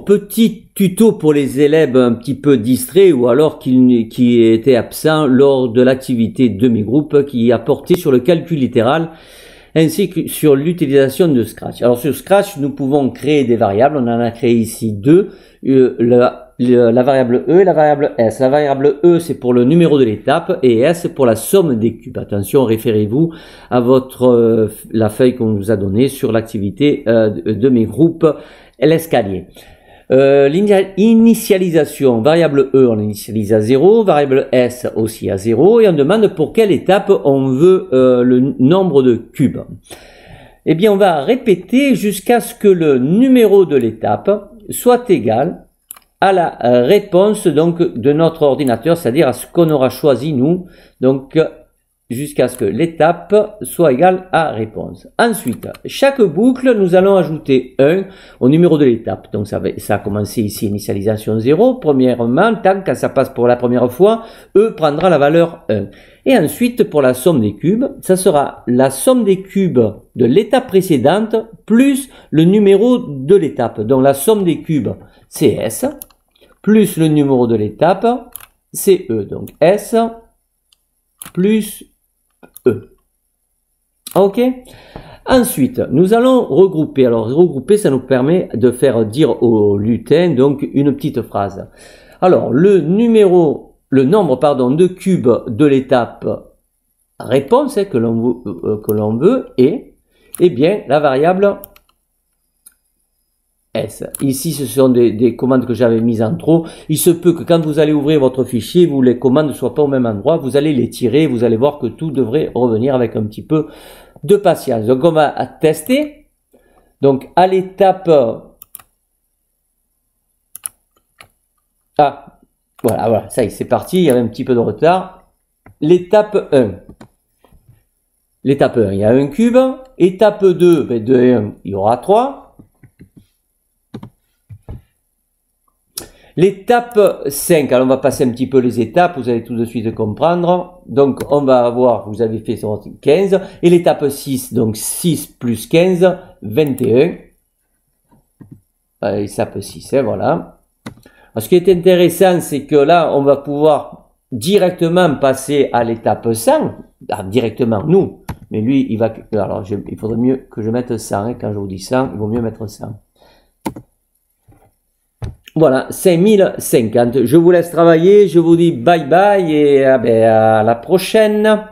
petit tuto pour les élèves un petit peu distraits ou alors qui étaient absents lors de l'activité demi-groupe qui a porté sur le calcul littéral ainsi que sur l'utilisation de Scratch. Alors sur Scratch, nous pouvons créer des variables. On en a créé ici deux, la variable E et la variable S. La variable E, c'est pour le numéro de l'étape et S pour la somme des cubes. Attention, référez-vous à la feuille qu'on vous a donnée sur l'activité de mes groupes l'escalier. L'initialisation, variable E, on l'initialise à 0, variable S aussi à 0, et on demande pour quelle étape on veut le nombre de cubes. Eh bien, on va répéter jusqu'à ce que le numéro de l'étape soit égal à la réponse donc de notre ordinateur, c'est-à-dire à ce qu'on aura choisi nous, donc jusqu'à ce que l'étape soit égale à réponse. Ensuite, chaque boucle, nous allons ajouter 1 au numéro de l'étape. Donc ça a commencé ici, initialisation 0. Premièrement, tant que ça passe pour la première fois, E prendra la valeur 1. Et ensuite, pour la somme des cubes, ça sera la somme des cubes de l'étape précédente plus le numéro de l'étape. Donc la somme des cubes, c'est S, plus le numéro de l'étape, c'est E. Donc S plus E. Ok. Ensuite, nous allons regrouper. Alors, regrouper, ça nous permet de faire dire au lutin, donc, une petite phrase. Alors, le nombre, de cubes de l'étape réponse que l'on veut est, eh bien, la variable S. Ici, ce sont des commandes que j'avais mises en trop. Il se peut que quand vous allez ouvrir votre fichier, les commandes ne soient pas au même endroit. Vous allez les tirer, vous allez voir que tout devrait revenir avec un petit peu de patience. Donc, on va tester. Donc, à l'étape... Ah, voilà, ça y est, c'est parti. Il y avait un petit peu de retard. L'étape 1. L'étape 1, il y a un cube. Étape 2, de 1, il y aura 3. L'étape 5, alors on va passer un petit peu les étapes, vous allez tout de suite comprendre. Donc on va avoir, vous avez fait 15, et l'étape 6, donc 6 plus 15, 21. L'étape 6, hein, voilà. Alors, ce qui est intéressant, c'est que là, on va pouvoir directement passer à l'étape 100, directement nous, mais lui, il va, alors il faudrait mieux que je mette 100, hein, quand je vous dis 100, il vaut mieux mettre 100. Voilà, 5050. Je vous laisse travailler, je vous dis bye bye et à la prochaine.